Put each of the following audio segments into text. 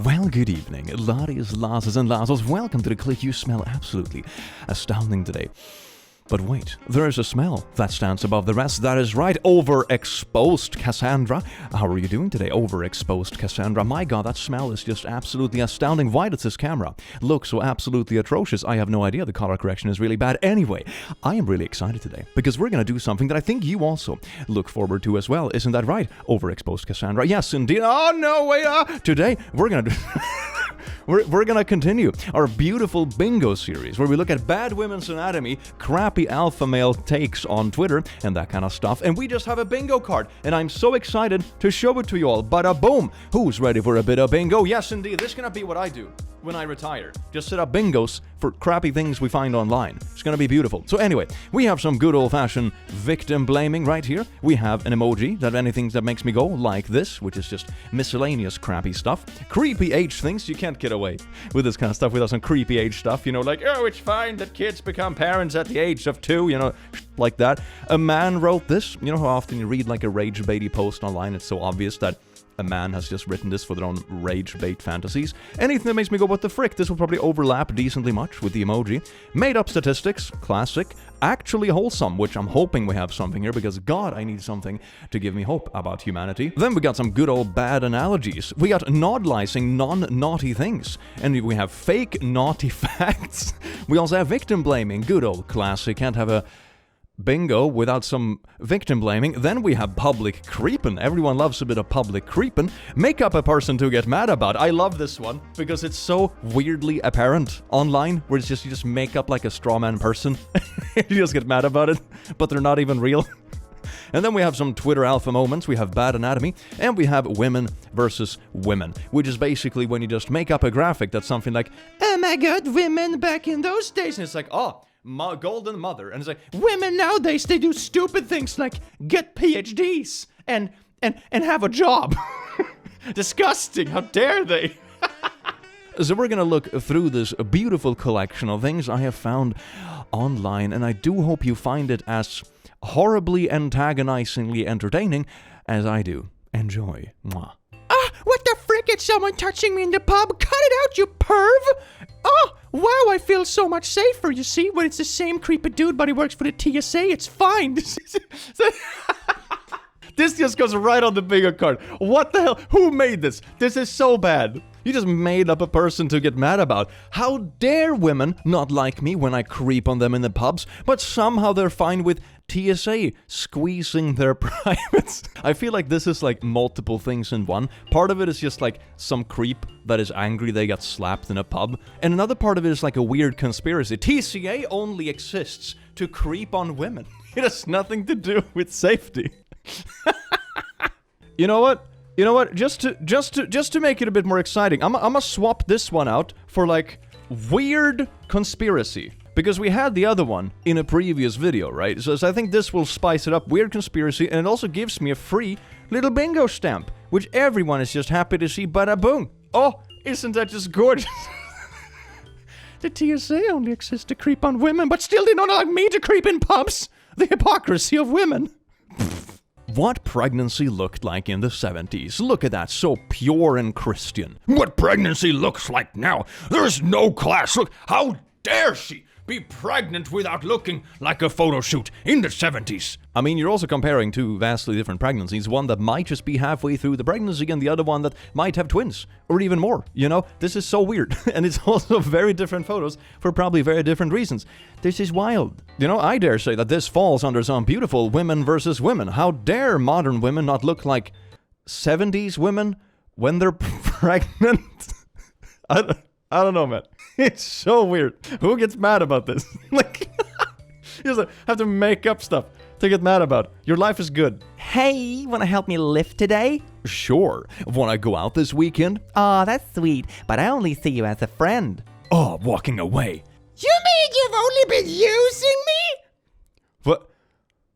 Well, good evening, laddies, lasses, and lasses. Welcome to the clip. You smell absolutely astounding today. But wait, there is a smell that stands above the rest. That is right, overexposed Cassandra. How are you doing today, overexposed Cassandra? My god, that smell is just absolutely astounding. Why does this camera look so absolutely atrocious? I have no idea. The color correction is really bad. Anyway, I am really excited today because we're going to do something that I think you also look forward to as well. Isn't that right, overexposed Cassandra? Yes, indeed. Oh, no, wait. Today, we're going to do... We're gonna continue our beautiful bingo series where we look at bad women's anatomy, crappy alpha male takes on Twitter, and that kind of stuff. And we just have a bingo card, and I'm so excited to show it to you all. Bada boom! Who's ready for a bit of bingo? Yes, indeed. This is gonna be what I do when I retire. Just set up bingos for crappy things we find online. It's gonna be beautiful. So anyway, we have some good old-fashioned victim blaming right here. We have an emoji that anything that makes me go like this, which is just miscellaneous crappy stuff. Creepy age things. You can't get away with this kind of stuff without some creepy age stuff. You know, like, oh, it's fine that kids become parents at the age of 2, you know, like that. A man wrote this. You know how often you read like a rage baity post online? It's so obvious that a man has just written this for their own rage bait fantasies. Anything that makes me go, what the frick? This will probably overlap decently much with the emoji. Made up statistics, classic. Actually wholesome, which I'm hoping we have something here because God, I need something to give me hope about humanity. Then we got some good old bad analogies. We got nodalizing non-naughty things. And we have fake naughty facts. We also have victim blaming, good old classic. Can't have a bingo without some victim blaming. Then we have public creeping. Everyone loves a bit of public creeping. Make up a person to get mad about. I love this one because it's so weirdly apparent online where it's just you just make up like a straw man person. You just get mad about it, but they're not even real. And then we have some Twitter alpha moments, we have bad anatomy, and we have women versus women, which is basically when you just make up a graphic that's something like, oh my god, women back in those days. And it's like, oh, golden mother. And it's like, women nowadays, they do stupid things like get PhDs and have a job. Disgusting, how dare they? So we're gonna look through this beautiful collection of things I have found online, and I do hope you find it as horribly antagonizingly entertaining as I do. Enjoy. Mwah. What the frick? It's someone touching me in the pub. Cut it out, you perv! Oh, wow, I feel so much safer, you see? When it's the same creepy dude, but he works for the TSA, it's fine. This just goes right on the bingo card. What the hell? Who made this? This is so bad. You just made up a person to get mad about. How dare women not like me when I creep on them in the pubs, but somehow they're fine with TSA squeezing their privates. I feel like this is like multiple things in one. Part of it is just like some creep that is angry they got slapped in a pub. And another part of it is like a weird conspiracy. TSA only exists to creep on women. It has nothing to do with safety. You know what? Just to make it a bit more exciting, I'm gonna swap this one out for like weird conspiracy. Because we had the other one in a previous video, right? So I think this will spice it up. Weird conspiracy, and it also gives me a free little bingo stamp, which everyone is just happy to see. Bada boom! Oh, isn't that just gorgeous? The TSA only exists to creep on women, but still they don't like me to creep in pubs. The hypocrisy of women. What pregnancy looked like in the 70s. Look at that, so pure and Christian. What pregnancy looks like now. There's no class. Look, how dare she be pregnant without looking like a photo shoot in the 70s. I mean, you're also comparing two vastly different pregnancies. One that might just be halfway through the pregnancy and the other one that might have twins or even more. You know, this is so weird. And it's also very different photos for probably very different reasons. This is wild. You know, I dare say that this falls under some beautiful women versus women. How dare modern women not look like 70s women when they're pregnant? I don't know, man. It's so weird. Who gets mad about this? Like, you just have to make up stuff to get mad about. Your life is good. Hey, wanna help me lift today? Sure. Wanna go out this weekend? Aw, that's sweet, but I only see you as a friend. Oh, walking away. You mean you've only been using me?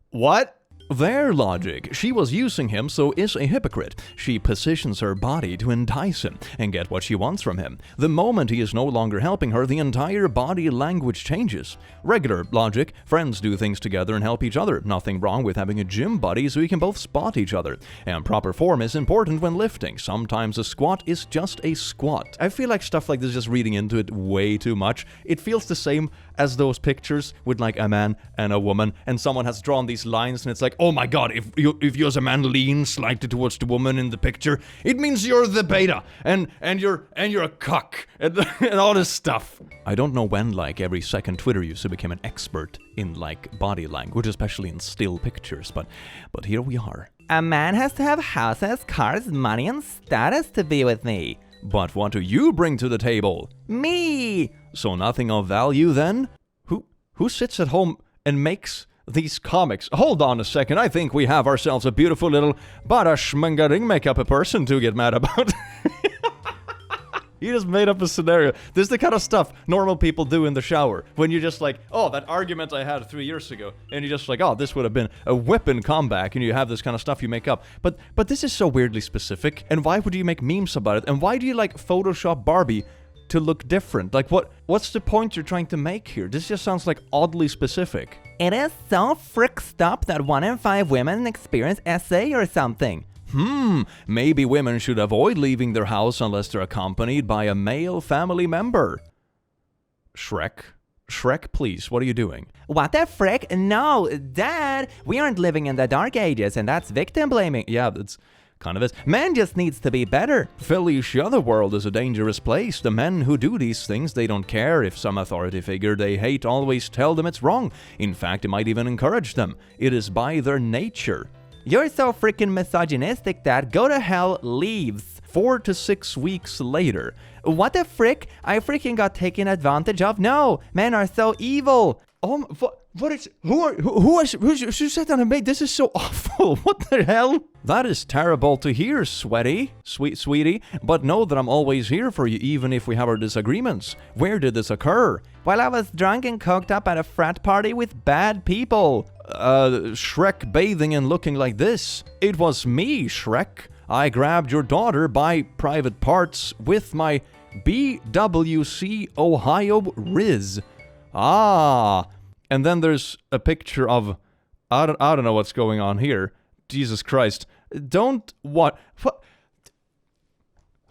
What? Their logic: she was using him, so is a hypocrite. She positions her body to entice him and get what she wants from him. The moment he is no longer helping her, the entire body language changes. Regular logic: friends do things together and help each other. Nothing wrong with having a gym buddy so you can both spot each other. And proper form is important when lifting. Sometimes a squat is just a squat. I feel like stuff like this is just reading into it way too much. It feels the same as those pictures with like a man and a woman, and someone has drawn these lines and it's like, oh my god, if you as a man lean slightly towards the woman in the picture, it means you're the beta and you're a cuck and all this stuff. I don't know when like every second Twitter user became an expert in like body language, especially in still pictures, but here we are. A man has to have houses, cars, money, and status to be with me. But what do you bring to the table? Me! So nothing of value then? Who sits at home and makes these comics? Hold on a second, I think we have ourselves a beautiful little barashmangaring makeup person to get mad about. You just made up a scenario. This is the kind of stuff normal people do in the shower. When you're just like, oh, that argument I had 3 years ago. And you're just like, oh, this would have been a whipping comeback. And you have this kind of stuff you make up. But this is so weirdly specific. And why would you make memes about it? And why do you like Photoshop Barbie to look different? Like, what's the point you're trying to make here? This just sounds like oddly specific. It is so fricked up that 1 in 5 women experience SA or something. Maybe women should avoid leaving their house unless they're accompanied by a male family member. Shrek, please, what are you doing? What the frick? No, Dad! We aren't living in the dark ages, and that's victim blaming. Yeah, that's kind of it. Man just needs to be better. Felicia, the world is a dangerous place. The men who do these things, they don't care if some authority figure they hate always tell them it's wrong. In fact, it might even encourage them. It is by their nature. You're so freaking misogynistic, Dad. Go to hell, leaves. 4 to 6 weeks later. What the frick? I freaking got taken advantage of. No, men are so evil. Who said that on me? This is so awful. What the hell? That is terrible to hear, sweetie. But know that I'm always here for you, even if we have our disagreements. Where did this occur? While I was drunk and coked up at a frat party with bad people. Shrek bathing and looking like this. It was me, Shrek. I grabbed your daughter by private parts with my BWC Ohio Riz. And then there's a picture of, I don't know what's going on here. Jesus Christ. What?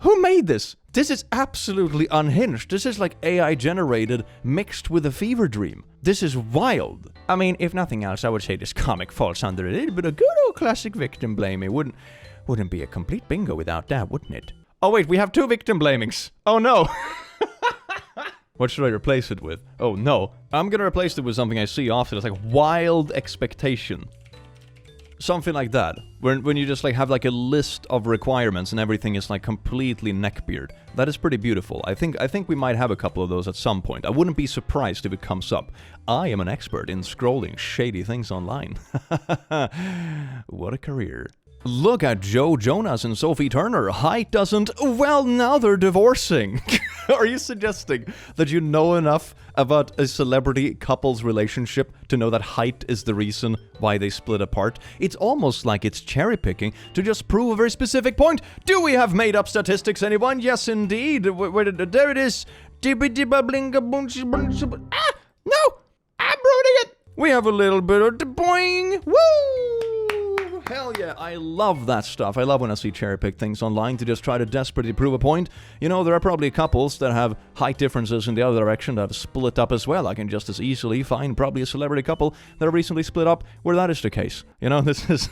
Who made this? This is absolutely unhinged. This is like AI generated mixed with a fever dream. This is wild. I mean, if nothing else, I would say this comic falls under a little bit of good old classic victim blaming. Wouldn't be a complete bingo without that, wouldn't it? Oh wait, we have 2 victim blamings. Oh no. What should I replace it with? Oh no. I'm gonna replace it with something I see often. It's like wild expectation. Something like that. When you just like have like a list of requirements and everything is like completely neckbeard. That is pretty beautiful. I think we might have a couple of those at some point. I wouldn't be surprised if it comes up. I am an expert in scrolling shady things online. What a career. Look at Joe Jonas and Sophie Turner. Height doesn't... Well, now they're divorcing. Are you suggesting that you know enough about a celebrity couple's relationship to know that height is the reason why they split apart? It's almost like it's cherry-picking to just prove a very specific point. Do we have made-up statistics, anyone? Yes, indeed. There it is. No! I'm ruining it! We have a little bit of boing. Woo! Hell yeah, I love that stuff. I love when I see cherry-pick things online to just try to desperately prove a point. You know, there are probably couples that have height differences in the other direction that have split up as well. I can just as easily find probably a celebrity couple that have recently split up where that is the case. You know, this is...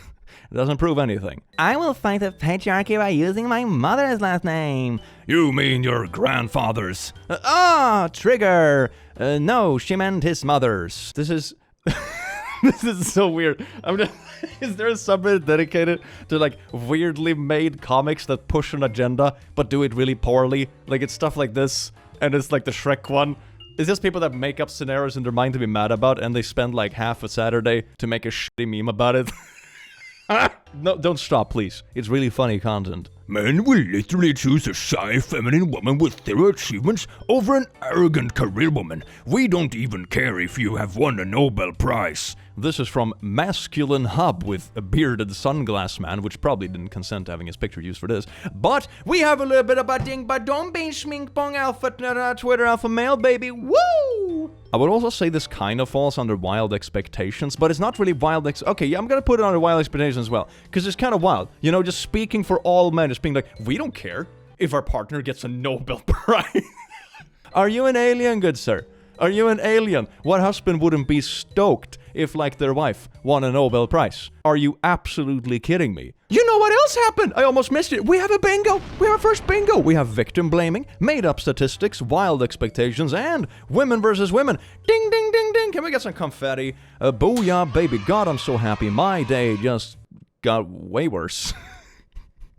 It doesn't prove anything. I will fight the patriarchy by using my mother's last name. You mean your grandfather's? Trigger! No, she meant his mother's. This is... This is so weird. Is there a subreddit dedicated to like weirdly made comics that push an agenda but do it really poorly? Like it's stuff like this, and it's like the Shrek one. It's just people that make up scenarios in their mind to be mad about, and they spend like half a Saturday to make a shitty meme about it. No, don't stop, please. It's really funny content. Men will literally choose a shy, feminine woman with zero achievements over an arrogant career woman. We don't even care if you have won a Nobel Prize. This is from Masculine Hub with a bearded sunglass man, which probably didn't consent to having his picture used for this. But we have a little bit of a ding but don't be schmink bong alpha Twitter alpha male baby. Woo! I would also say this kind of falls under wild expectations, but it's not really wild okay, yeah, I'm gonna put it under wild expectations as well, because it's kind of wild. You know, just speaking for all men, just being like, we don't care if our partner gets a Nobel Prize. Are you an alien, good sir? Are you an alien? What husband wouldn't be stoked if, like, their wife won a Nobel Prize? Are you absolutely kidding me? You know what else happened? I almost missed it. We have a bingo. We have our first bingo. We have victim blaming, made up statistics, wild expectations, and women versus women. Ding, ding, ding, ding. Can we get some confetti? Booyah, baby. God, I'm so happy. My day just got way worse.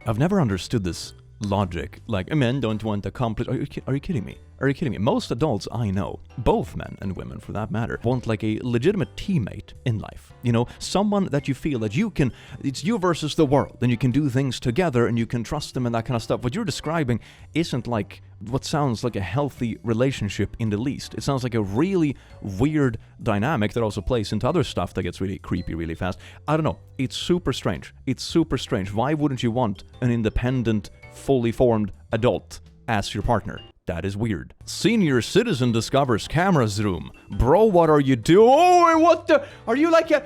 I've never understood this logic. Like, men don't want accomplish. Are you kidding me? Are you kidding me? Most adults I know, both men and women for that matter, want like a legitimate teammate in life. You know, someone that you feel that you can, it's you versus the world, and you can do things together and you can trust them and that kind of stuff. What you're describing isn't like what sounds like a healthy relationship in the least. It sounds like a really weird dynamic that also plays into other stuff that gets really creepy really fast. I don't know. It's super strange. It's super strange. Why wouldn't you want an independent, fully formed adult as your partner? That is weird. Senior citizen discovers camera's room. Bro, what are you doing? Oh, what the? Are you like a...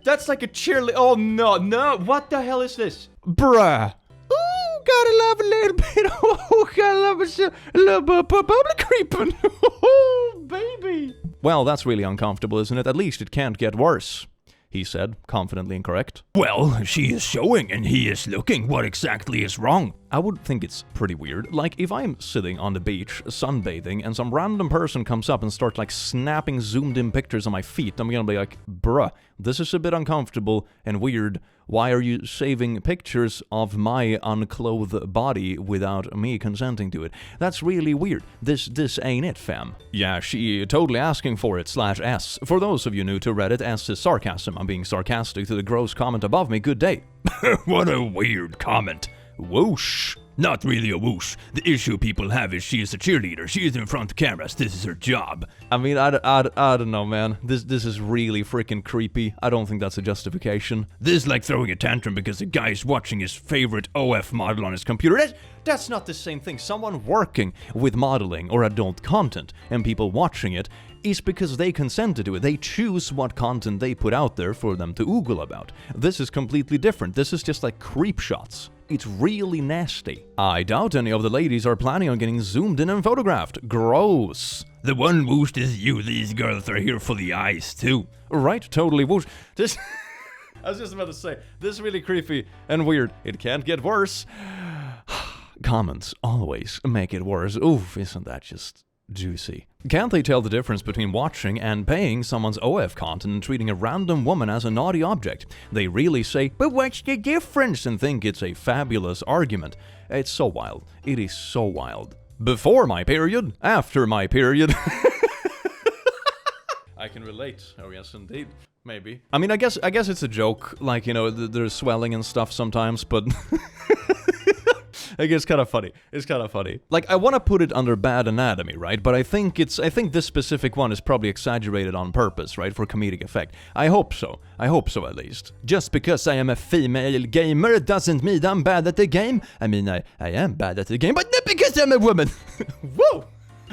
That's like a cheerleader. Oh, no. What the hell is this? Bruh. Ooh, gotta love a little bit. Oh, gotta love a little bit of public creeping. Oh, baby. Well, that's really uncomfortable, isn't it? At least it can't get worse, he said, confidently incorrect. Well, she is showing and he is looking. What exactly is wrong? I would think it's pretty weird. Like, if I'm sitting on the beach, sunbathing, and some random person comes up and starts, like, snapping zoomed-in pictures of my feet, I'm gonna be like, bruh, this is a bit uncomfortable and weird. Why are you saving pictures of my unclothed body without me consenting to it? That's really weird. This ain't it, fam. Yeah, she totally asking for it, /S. For those of you new to Reddit, S is sarcasm. I'm being sarcastic to the gross comment above me. Good day. What a weird comment. Whoosh. Not really a whoosh. The issue people have is she is a cheerleader. She is in front of cameras. This is her job. I mean, I don't know, man. This is really freaking creepy. I don't think that's a justification. This is like throwing a tantrum because a guy is watching his favorite OF model on his computer. That's not the same thing. Someone working with modeling or adult content and people watching it is because they consented to it. They choose what content they put out there for them to oogle about. This is completely different. This is just like creep shots. It's really nasty. I doubt any of the ladies are planning on getting zoomed in and photographed. Gross. The one whoosh is you. These girls are here for the eyes too. Right, totally whoosh. This I was just about to say, this is really creepy and weird. It can't get worse. Comments always make it worse. Oof, isn't that just juicy? Can't they tell the difference between watching and paying someone's OF content and treating a random woman as a naughty object? They really say, but what's the difference? And think it's a fabulous argument. It's so wild. It is so wild. Before my period, after my period. I can relate. Oh yes, indeed. Maybe. I mean, I guess it's a joke. Like, you know, there's swelling and stuff sometimes, but... It's kind of funny. It's kind of funny. Like, I want to put it under bad anatomy, right? But I think this specific one is probably exaggerated on purpose, right? For comedic effect. I hope so. I hope so, at least. Just because I am a female gamer doesn't mean I'm bad at the game. I mean, I am bad at the game, but not because I'm a woman. Whoa!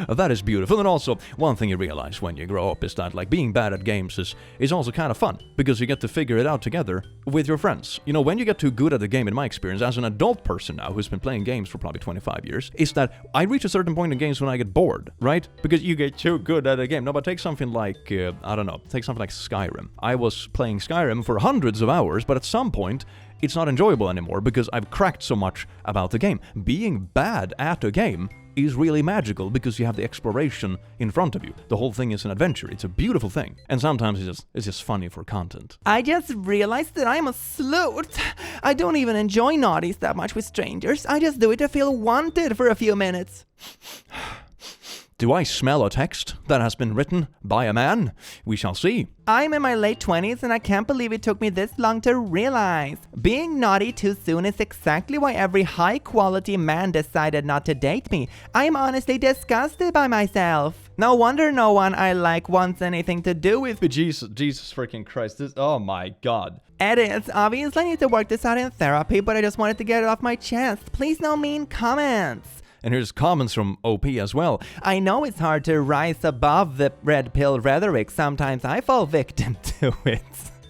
That is beautiful, and also, one thing you realize when you grow up is that, like, being bad at games is also kind of fun, because you get to figure it out together with your friends. You know, when you get too good at the game, in my experience, as an adult person now who's been playing games for probably 25 years, is that I reach a certain point in games when I get bored, right? Because you get too good at a game. No, but take something like, I don't know, take something like Skyrim. I was playing Skyrim for hundreds of hours, but at some point, it's not enjoyable anymore because I've cracked so much about the game. Being bad at a game is really magical because you have the exploration in front of you. The whole thing is an adventure. It's a beautiful thing. And sometimes it's just funny for content. I just realized that I'm a slut. I don't even enjoy naughties that much with strangers. I just do it to feel wanted for a few minutes. Do I smell a text that has been written by a man? We shall see. I'm in my late 20s and I can't believe it took me this long to realize. Being naughty too soon is exactly why every high-quality man decided not to date me. I'm honestly disgusted by myself. No wonder no one I like wants anything to do with me. Jesus freaking Christ. Oh my God. Edits. Obviously I need to work this out in therapy, but I just wanted to get it off my chest. Please no mean comments. And here's comments from OP as well. I know it's hard to rise above the red pill rhetoric. Sometimes I fall victim to it.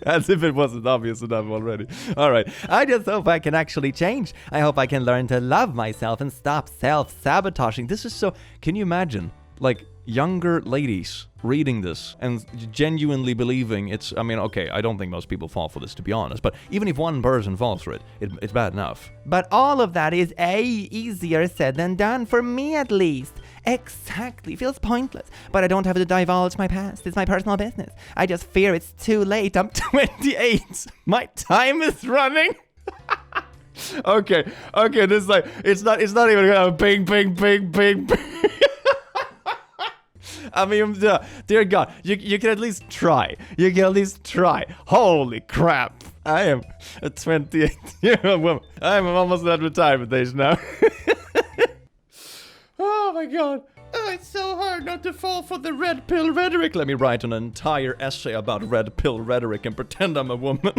As if it wasn't obvious enough already. All right. I just hope I can actually change. I hope I can learn to love myself and stop self-sabotaging. This is so... Can you imagine? Like, younger ladies reading this and genuinely believing it's... I mean, okay, I don't think most people fall for this, to be honest. But even if one person falls for it, it's bad enough. But all of that is easier said than done, for me at least. Exactly. Feels pointless. But I don't have to divulge my past. It's my personal business. I just fear it's too late. I'm 28. My time is running. Okay, this is like... It's not even gonna ping, ping, ping, ping, ping. I mean, dear God, you can at least try. You can at least try. Holy crap. I am a 28-year-old woman. I'm almost at retirement age now. Oh my God. Oh, it's so hard not to fall for the red pill rhetoric. Let me write an entire essay about red pill rhetoric and pretend I'm a woman.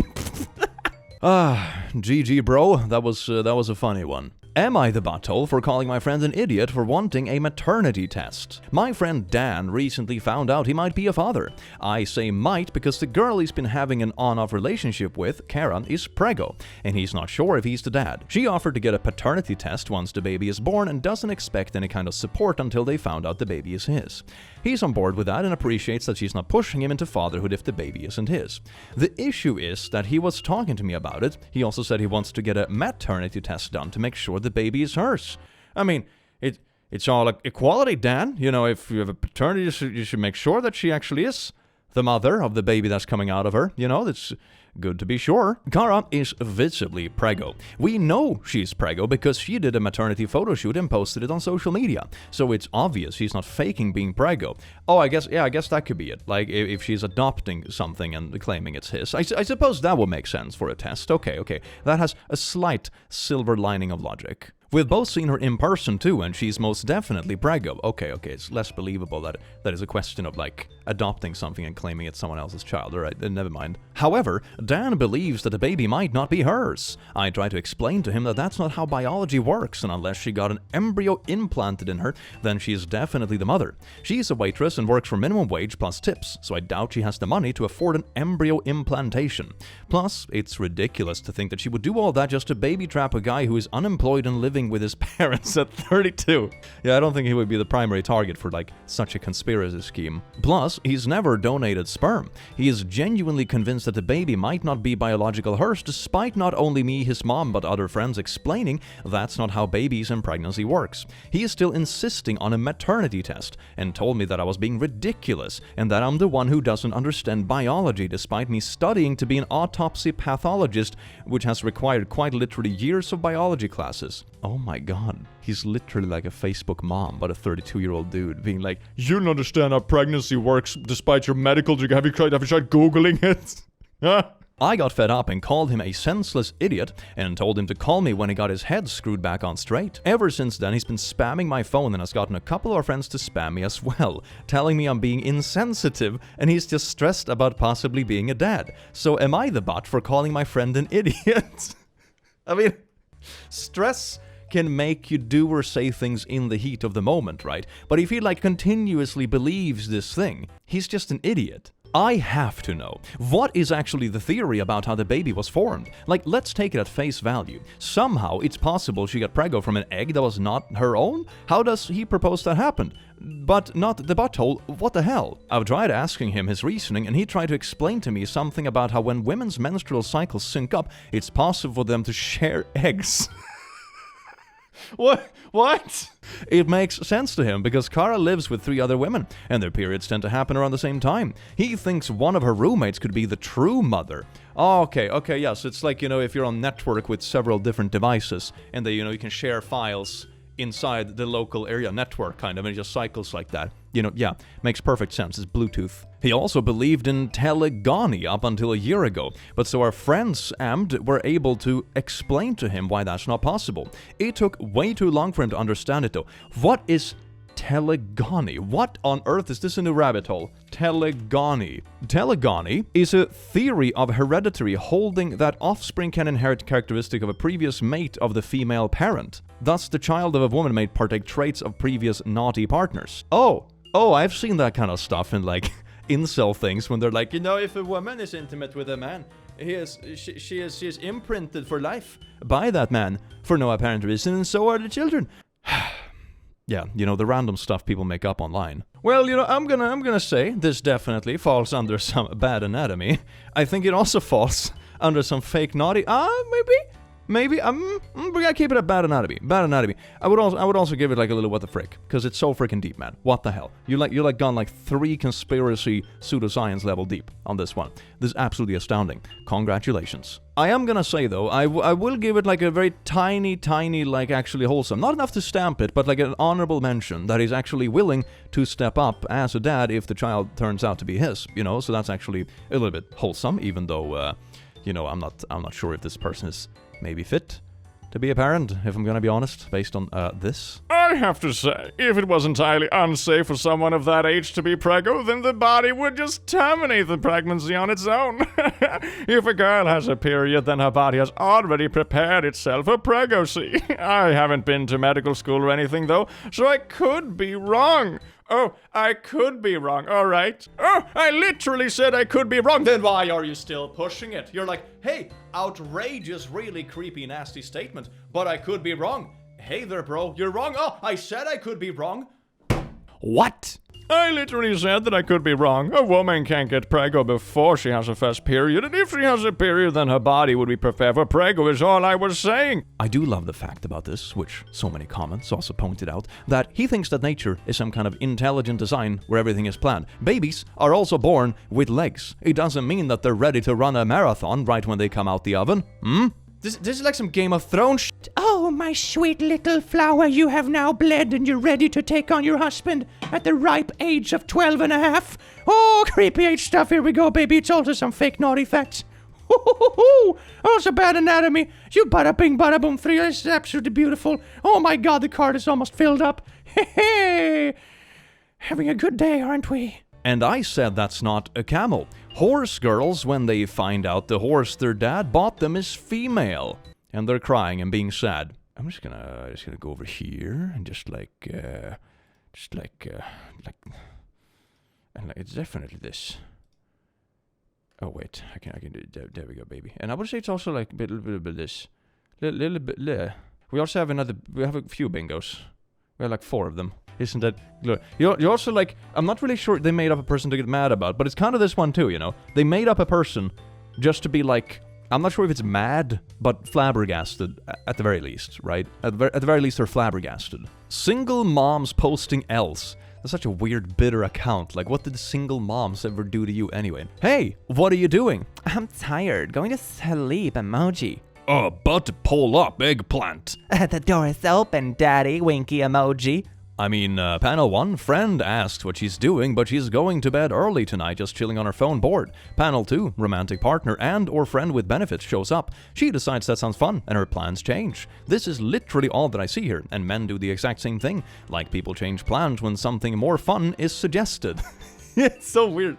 GG bro, that was a funny one. Am I the butthole for calling my friend an idiot for wanting a maternity test? My friend Dan recently found out he might be a father. I say might because the girl he's been having an on-off relationship with, Karen, is preggo, and he's not sure if he's the dad. She offered to get a paternity test once the baby is born and doesn't expect any kind of support until they found out the baby is his. He's on board with that and appreciates that she's not pushing him into fatherhood if the baby isn't his. The issue is that he was talking to me about it. He also said he wants to get a maternity test done to make sure the baby is hers. I mean, it's all like equality, Dan. You know, if you have a paternity, you should make sure that she actually is the mother of the baby that's coming out of her. You know, that's good to be sure. Cara is visibly preggo. We know she's preggo because she did a maternity photo shoot and posted it on social media. So it's obvious she's not faking being preggo. Oh, I guess that could be it. Like, if she's adopting something and claiming it's his. I suppose that would make sense for a test. Okay. That has a slight silver lining of logic. We've both seen her in person too, and she's most definitely preggo. Okay, it's less believable that is a question of, like, adopting something and claiming it's someone else's child. Alright, never mind. However, Dan believes that the baby might not be hers. I try to explain to him that that's not how biology works, and unless she got an embryo implanted in her, then she is definitely the mother. She's a waitress and works for minimum wage plus tips, so I doubt she has the money to afford an embryo implantation. Plus, it's ridiculous to think that she would do all that just to baby trap a guy who is unemployed and living with his parents at 32. Yeah, I don't think he would be the primary target for, like, such a conspiracy scheme. Plus, he's never donated sperm. He is genuinely convinced that the baby might not be biological hers, despite not only me, his mom, but other friends explaining that's not how babies and pregnancy works. He is still insisting on a maternity test, and told me that I was being ridiculous, and that I'm the one who doesn't understand biology, despite me studying to be an autopsy pathologist, which has required quite literally years of biology classes. Oh my God, he's literally like a Facebook mom, but a 32-year-old dude being like, you don't understand how pregnancy works despite your medical degree. Have you tried Googling it? Huh? I got fed up and called him a senseless idiot and told him to call me when he got his head screwed back on straight. Ever since then, he's been spamming my phone and has gotten a couple of our friends to spam me as well, telling me I'm being insensitive and he's just stressed about possibly being a dad. So am I the butt for calling my friend an idiot? I mean, stress can make you do or say things in the heat of the moment, right? But if he, like, continuously believes this thing, he's just an idiot. I have to know, what is actually the theory about how the baby was formed? Like, let's take it at face value. Somehow, it's possible she got preggo from an egg that was not her own? How does he propose that happened? But not the butthole, what the hell? I've tried asking him his reasoning, and he tried to explain to me something about how when women's menstrual cycles sync up, it's possible for them to share eggs. What? It makes sense to him because Kara lives with 3 other women, and their periods tend to happen around the same time. He thinks one of her roommates could be the true mother. Oh, okay, yes. It's like, if you're on network with several different devices, and they, you can share files inside the local area network, kind of, and it just cycles like that. You know, yeah, makes perfect sense. It's Bluetooth. He also believed in telegony up until a year ago, but so our friends were able to explain to him why that's not possible. It took way too long for him to understand it, though. What is telegony? What on earth is this a new rabbit hole? Telegony. Telegony is a theory of hereditary holding that offspring can inherit characteristic of a previous mate of the female parent. Thus, the child of a woman may partake traits of previous naughty partners. Oh, I've seen that kind of stuff in like incel things when they're like, you know, if a woman is intimate with a man, she is imprinted for life by that man for no apparent reason, and so are the children. Yeah, you know, the random stuff people make up online. Well, you know, I'm gonna say this definitely falls under some bad anatomy. I think it also falls under some fake naughty. Maybe. We're gonna keep it at bad anatomy. Bad anatomy. I would also give it like a little what the frick, because it's so freaking deep, man. What the hell? You're like gone like 3 conspiracy pseudoscience level deep on this one. This is absolutely astounding. Congratulations. I am gonna say though, I will give it like a very tiny, like actually wholesome. Not enough to stamp it, but like an honorable mention that he's actually willing to step up as a dad if the child turns out to be his. You know, so that's actually a little bit wholesome, even though, you know, I'm not sure if this person is maybe fit to be a parent, if I'm gonna be honest, based on this. I have to say, if it was entirely unsafe for someone of that age to be preggo, then the body would just terminate the pregnancy on its own. If a girl has a period, then her body has already prepared itself for pregnancy. I haven't been to medical school or anything, though, so I could be wrong. Oh, I could be wrong, alright. Oh, I literally said I could be wrong. Then why are you still pushing it? You're like, hey, outrageous, really creepy, nasty statement, but I could be wrong. Hey there, bro, you're wrong. Oh, I said I could be wrong. What? I literally said that I could be wrong. A woman can't get preggo before she has her first period, and if she has a period, then her body would be prepared for preggo, is all I was saying. I do love the fact about this, which so many comments also pointed out, that he thinks that nature is some kind of intelligent design where everything is planned. Babies are also born with legs. It doesn't mean that they're ready to run a marathon right when they come out the oven. This is like some Game of Thrones shit. Oh, my sweet little flower, you have now bled and you're ready to take on your husband at the ripe age of 12 and a half. Oh, creepy age stuff. Here we go, baby. It's also some fake naughty facts. Also bad anatomy. You bada bing bada boom 3. This is absolutely beautiful. Oh my god, the card is almost filled up. Hey, having a good day, aren't we? And I said that's not a camel. Horse girls, when they find out the horse their dad bought them is female, and they're crying and being sad. I'm just gonna go over here and just like it's definitely this. Oh wait, I can do it. There we go, baby. And I would say it's also like a little bit of this, little bit. We also have we have a few bingos. We have like 4 of them. Isn't that glorious? You're also like, I'm not really sure they made up a person to get mad about, but it's kind of this one too, you know? They made up a person just to be like, I'm not sure if it's mad, but flabbergasted at the very least, right? At the very least, they're flabbergasted. Single moms posting else. That's such a weird, bitter account. Like, what did single moms ever do to you anyway? Hey, what are you doing? I'm tired. Going to sleep emoji. About to pull up, eggplant. The door is open, daddy. Winky emoji. I mean, panel 1, friend asked what she's doing, but she's going to bed early tonight, just chilling on her phone bored. Panel 2, romantic partner and or friend with benefits shows up. She decides that sounds fun, and her plans change. This is literally all that I see here, and men do the exact same thing. Like people change plans when something more fun is suggested. It's so weird.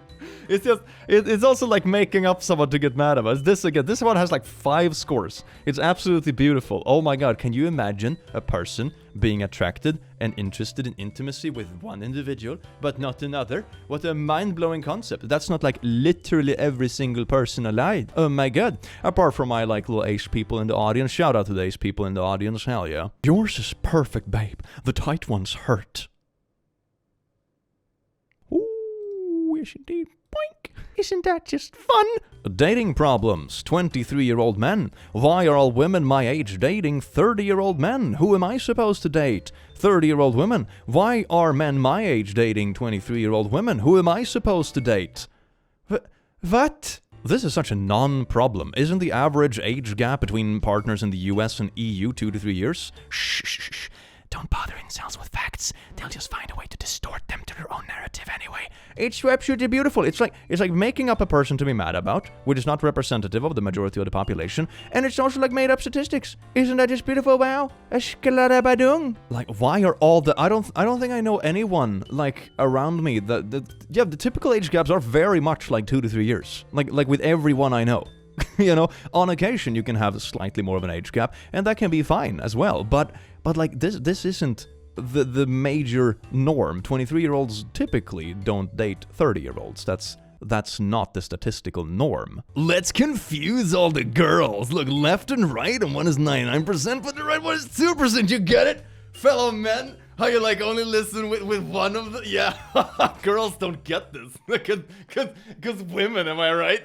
It's just, it's also like making up someone to get mad about. This one has like 5 scores. It's absolutely beautiful. Oh my god, can you imagine a person being attracted and interested in intimacy with one individual, but not another? What a mind-blowing concept. That's not like literally every single person alive. Oh my god. Apart from my like little ace people in the audience. Shout out to the ace people in the audience. Hell yeah. Yours is perfect, babe. The tight ones hurt. Yes, indeed. Boink. Isn't that just fun? Dating problems. 23-year-old men. Why are all women my age dating 30-year-old men? Who am I supposed to date? 30-year-old women. Why are men my age dating 23-year-old women? Who am I supposed to date? What? This is such a non-problem. Isn't the average age gap between partners in the US and EU 2 to 3 years? Shh. Don't bother incels with facts. They'll just find a way to distort them to their own narrative anyway. It's absolutely beautiful. It's like making up a person to be mad about, which is not representative of the majority of the population, and it's also like made up statistics. Isn't that just beautiful? Wow. Like, why are all the... I don't think I know anyone, like, around me that the typical age gaps are very much like 2 to 3 years. Like with everyone I know. You know, on occasion you can have slightly more of an age gap, and that can be fine as well. But like this isn't the major norm. 23-year-olds typically don't date 30-year-olds. That's not the statistical norm. Let's confuse all the girls. Look, left and right, and one is 99%, but the right one is 2%. You get it? Fellow men? How you like only listen with one of the... Yeah, girls don't get this. Because women, am I right?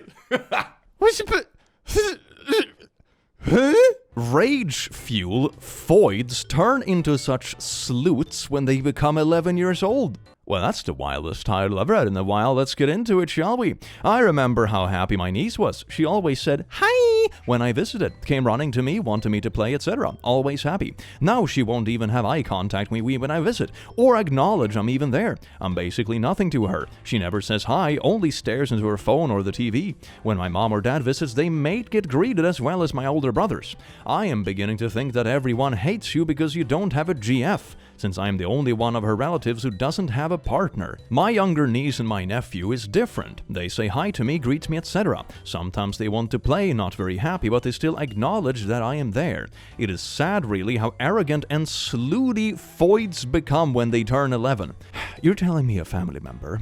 Rage fuel foids turn into such sleuths when they become 11 years old. Well, that's the wildest title I've read in a while. Let's get into it, shall we? I remember how happy my niece was. She always said, "Hi!" when I visited, came running to me, wanted me to play, etc. Always happy. Now she won't even have eye contact with me when I visit, or acknowledge I'm even there. I'm basically nothing to her. She never says hi, only stares into her phone or the TV. When my mom or dad visits, they may get greeted as well as my older brothers. I am beginning to think that everyone hates you because you don't have a GF, since I'm the only one of her relatives who doesn't have a partner. My younger niece and my nephew is different. They say hi to me, greet me, etc. Sometimes they want to play, not very happy, but they still acknowledge that I am there. It is sad, really, how arrogant and slutty foids become when they turn 11. You're telling me a family member,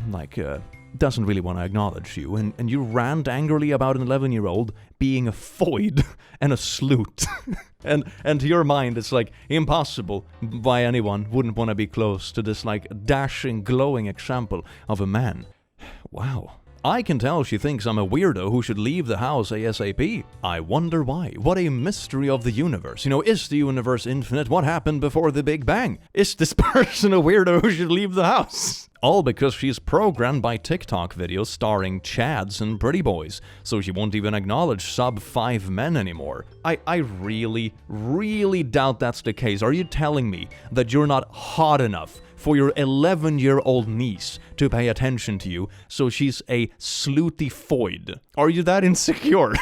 doesn't really want to acknowledge you, and you rant angrily about an 11-year-old being a foid and a sleut. and to your mind, it's like impossible why anyone wouldn't want to be close to this like dashing, glowing example of a man. Wow. I can tell she thinks I'm a weirdo who should leave the house ASAP. I wonder why. What a mystery of the universe. You know, is the universe infinite? What happened before the Big Bang? Is this person a weirdo who should leave the house? All because she's programmed by TikTok videos starring Chads and pretty boys, so she won't even acknowledge sub-5 men anymore. I really, really doubt that's the case. Are you telling me that you're not hot enough for your 11-year-old niece to pay attention to you, so she's a slutty foid? Are you that insecure?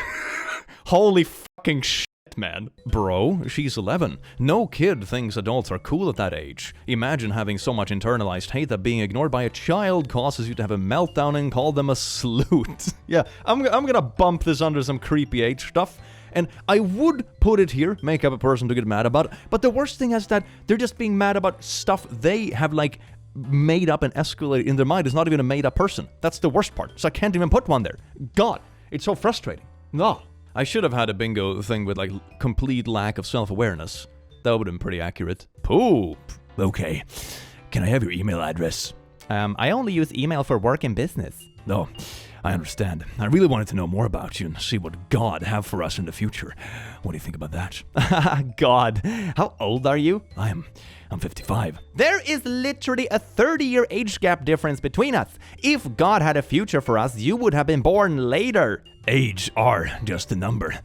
Holy fucking shit, man. Bro, she's 11. No kid thinks adults are cool at that age. Imagine having so much internalized hate that being ignored by a child causes you to have a meltdown and call them a sleut. Yeah, I'm gonna bump this under some creepy age stuff. And I would put it here, make up a person to get mad about, but the worst thing is that they're just being mad about stuff they have made up and escalated in their mind. It's not even a made up person. That's the worst part. So I can't even put one there. God, it's so frustrating. No. I should have had a bingo thing with complete lack of self-awareness. That would have been pretty accurate. Poop. Okay. Can I have your email address? I only use email for work and business. No. I understand. I really wanted to know more about you and see what God have for us in the future. What do you think about that? God. How old are you? I'm 55. There is literally a 30-year age gap difference between us. If God had a future for us, you would have been born later. Age are just a number,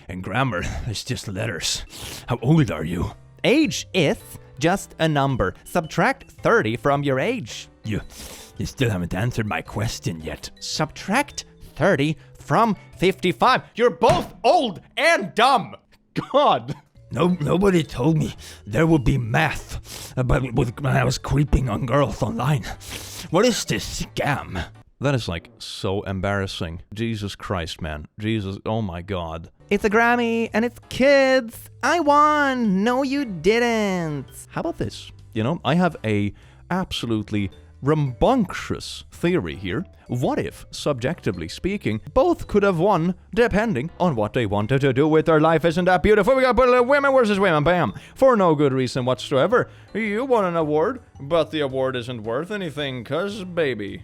and grammar is just letters. How old are you? Age is just a number. Subtract 30 from your age. You still haven't answered my question yet. Subtract 30 from 55. You're both old and dumb. God. Nobody told me there would be math when I was creeping on girls online. What is this scam? That is so embarrassing. Jesus Christ, man. Jesus, oh my God. It's a Grammy and it's kids. I won. No, you didn't. How about this? You know, I have a absolutely rambunctious theory here. What if, subjectively speaking, both could have won depending on what they wanted to do with their life? Isn't that beautiful? We got women versus women, bam, for no good reason whatsoever. You won an award, but the award isn't worth anything, cause baby.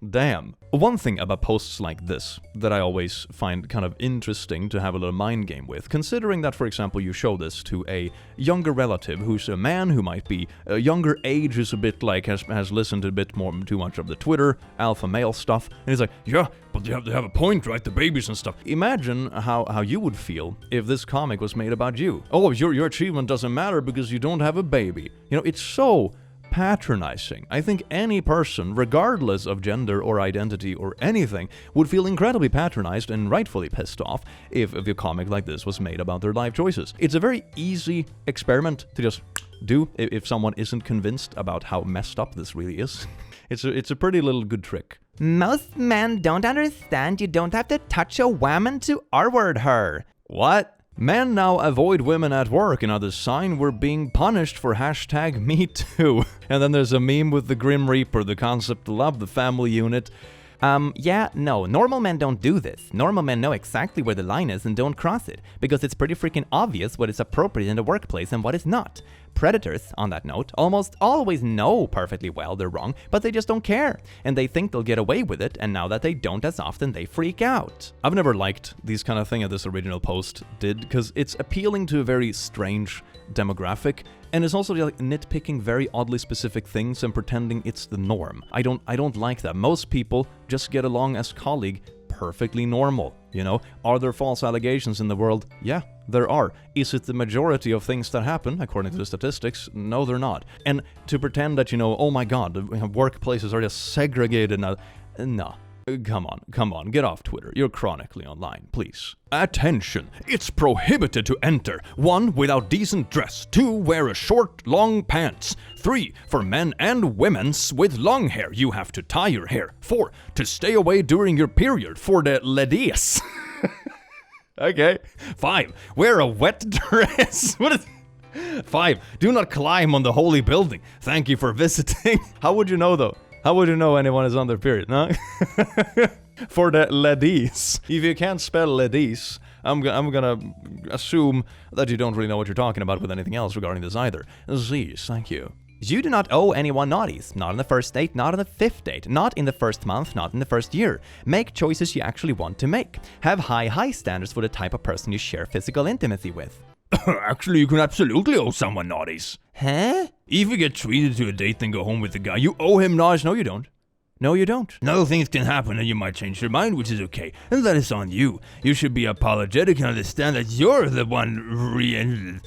Damn. One thing about posts like this that I always find kind of interesting to have a little mind game with, considering that, for example, you show this to a younger relative who's a man who might be a younger age, who's a bit like, has listened a bit more too much of the Twitter alpha male stuff, and he's like, yeah, but you have to have a point, right? The babies and stuff. Imagine how you would feel if this comic was made about you. Oh, your achievement doesn't matter because you don't have a baby. You know, it's so patronizing. I think any person, regardless of gender or identity or anything, would feel incredibly patronized and rightfully pissed off if a comic like this was made about their life choices. It's a very easy experiment to just do if someone isn't convinced about how messed up this really is. It's a pretty little good trick. Most men don't understand you don't have to touch a woman to R-word her. What? Men now avoid women at work, another sign we're being punished for #MeToo. And then there's a meme with the Grim Reaper, the concept love, the family unit. Yeah, no, normal men don't do this. Normal men know exactly where the line is and don't cross it, because it's pretty freaking obvious what is appropriate in the workplace and what is not. Predators, on that note, almost always know perfectly well they're wrong, but they just don't care, and they think they'll get away with it, and now that they don't as often, they freak out. I've never liked these kind of thing that this original post did, because it's appealing to a very strange demographic, and it's also like nitpicking very oddly specific things and pretending it's the norm. I don't like that. Most people just get along as colleague, perfectly normal, you know? Are there false allegations in the world? Yeah, there are. Is it the majority of things that happen, according to the statistics? No, they're not. And to pretend that, you know, oh my god, workplaces are just segregated now. No. Come on, get off Twitter. You're chronically online, please. Attention! It's prohibited to enter. 1. Without decent dress. 2. Wear a short, long pants. 3. For men and women with long hair, you have to tie your hair. 4. To stay away during your period for the ladies. Okay. 5. Wear a wet dress. What is... 5. Do not climb on the holy building. Thank you for visiting. How would you know, though? How would you know anyone is on their period, no? For the ladies. If you can't spell ladies, I'm gonna assume that you don't really know what you're talking about with anything else regarding this either. Z's, thank you. You do not owe anyone naughties. Not on the first date, not on the 5th date, not in the first month, not in the first year. Make choices you actually want to make. Have high standards for the type of person you share physical intimacy with. Actually, you can absolutely owe someone naughties. Huh? If you get treated to a date and go home with the guy, you owe him naughties. No, you don't. No, you don't. No, things can happen and you might change your mind, which is okay. And that is on you. You should be apologetic and understand that you're the one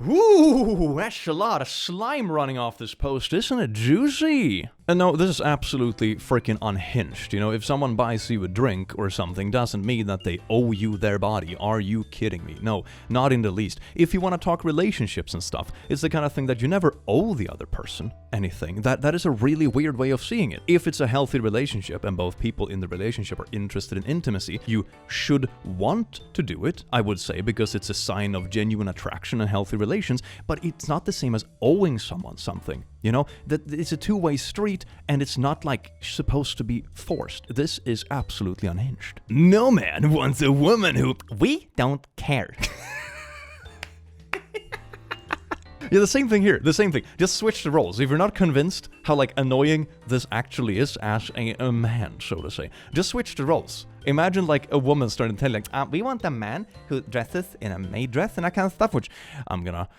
Ooh, that's a lot of slime running off this post, isn't it juicy? And no, this is absolutely freaking unhinged. You know, if someone buys you a drink or something, doesn't mean that they owe you their body. Are you kidding me? No, not in the least. If you want to talk relationships and stuff, it's the kind of thing that you never owe the other person anything. That is a really weird way of seeing it. If it's a healthy relationship and both people in the relationship are interested in intimacy, you should want to do it, I would say, because it's a sign of genuine attraction and healthy relations, but it's not the same as owing someone something. You know, that it's a two-way street, and it's not like supposed to be forced. This is absolutely unhinged. No man wants a woman who... We don't care. Yeah, the same thing here. The same thing. Just switch the roles. If you're not convinced how, like, annoying this actually is as a man, so to say, just switch the roles. Imagine, like, a woman starting to tell you, like, we want a man who dresses in a maid dress and that kind of stuff, which I'm gonna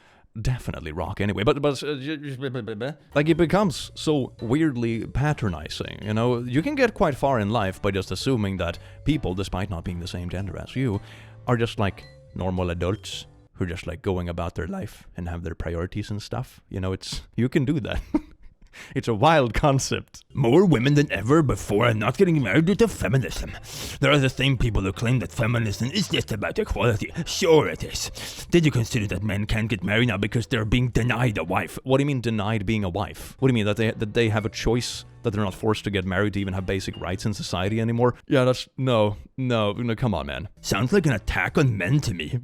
definitely rock anyway. But like, it becomes so weirdly patronizing, you know? You can get quite far in life by just assuming that people, despite not being the same gender as you, are just, like, normal adults who are just, like, going about their life and have their priorities and stuff. You know, you can do that. It's a wild concept. More women than ever before are not getting married due to feminism. There are the same people who claim that feminism is just about equality. Sure it is. Did you consider that men can't get married now because they're being denied a wife? What do you mean denied being a wife? What do you mean that they have a choice, that they're not forced to get married to even have basic rights in society anymore? Yeah, that's no, come on, man. Sounds like an attack on men to me.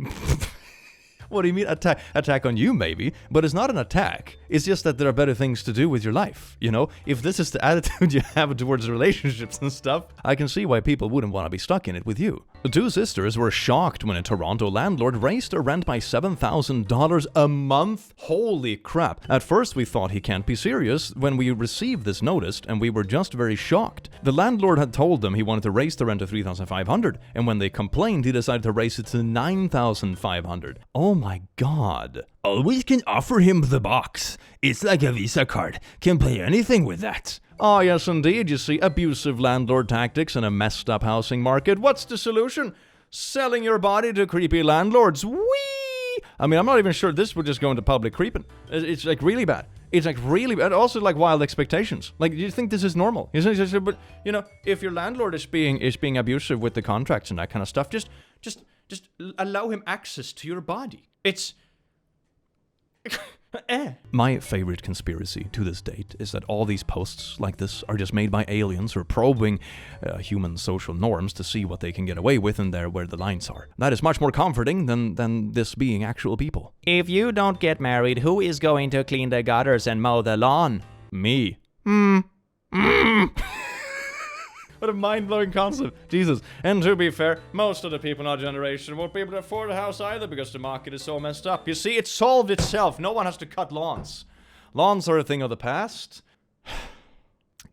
What do you mean attack? Attack on you, maybe, but it's not an attack. It's just that there are better things to do with your life, you know? If this is the attitude you have towards relationships and stuff, I can see why people wouldn't want to be stuck in it with you. The two sisters were shocked when a Toronto landlord raised their rent by $7,000 a month. Holy crap. At first we thought he can't be serious when we received this notice, and we were just very shocked. The landlord had told them he wanted to raise the rent to $3,500, and when they complained, he decided to raise it to $9,500. Oh my god. Always can offer him the box. It's like a Visa card. Can pay anything with that. Oh yes indeed, you see, abusive landlord tactics in a messed up housing market. What's the solution? Selling your body to creepy landlords. Whee! I mean, I'm not even sure this would just go into public creeping. It's like really bad. It's like really bad. Also like wild expectations. Like, do you think this is normal? But you know, if your landlord is being abusive with the contracts and that kind of stuff, just allow him access to your body. It's My favorite conspiracy to this date is that all these posts like this are just made by aliens who are probing human social norms to see what they can get away with and where the lines are. That is much more comforting than this being actual people. If you don't get married, who is going to clean the gutters and mow the lawn? Me. What a mind-blowing concept. Jesus. And to be fair, most of the people in our generation won't be able to afford a house either because the market is so messed up. You see, it solved itself. No one has to cut lawns. Lawns are a thing of the past.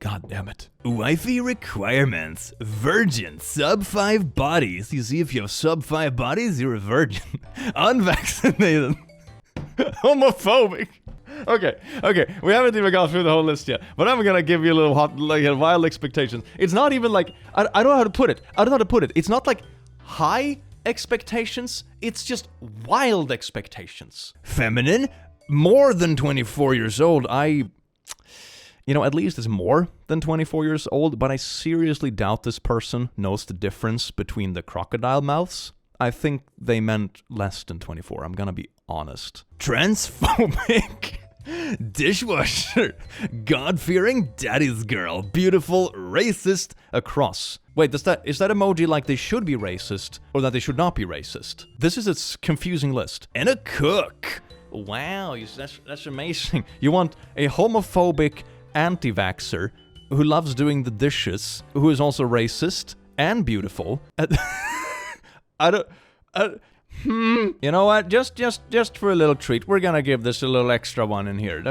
God damn it. Wifey requirements. Virgin. Sub-5 bodies. You see, if you have sub-5 bodies, you're a virgin. Unvaccinated. Homophobic. Okay, we haven't even gone through the whole list yet, but I'm gonna give you a little wild expectations. It's not even like, I don't know how to put it. It's not like high expectations, it's just wild expectations. Feminine, more than 24 years old. At least it's more than 24 years old, but I seriously doubt this person knows the difference between the crocodile mouths. I think they meant less than 24, I'm gonna be honest. Transphobic. Dishwasher. God-fearing daddy's girl. Beautiful. Racist. Across. Wait, is that emoji like they should be racist or that they should not be racist? This is a confusing list. And a cook. Wow, that's amazing. You want a homophobic anti-vaxxer who loves doing the dishes, who is also racist and beautiful. You know what? Just for a little treat, we're gonna give this a little extra one in here.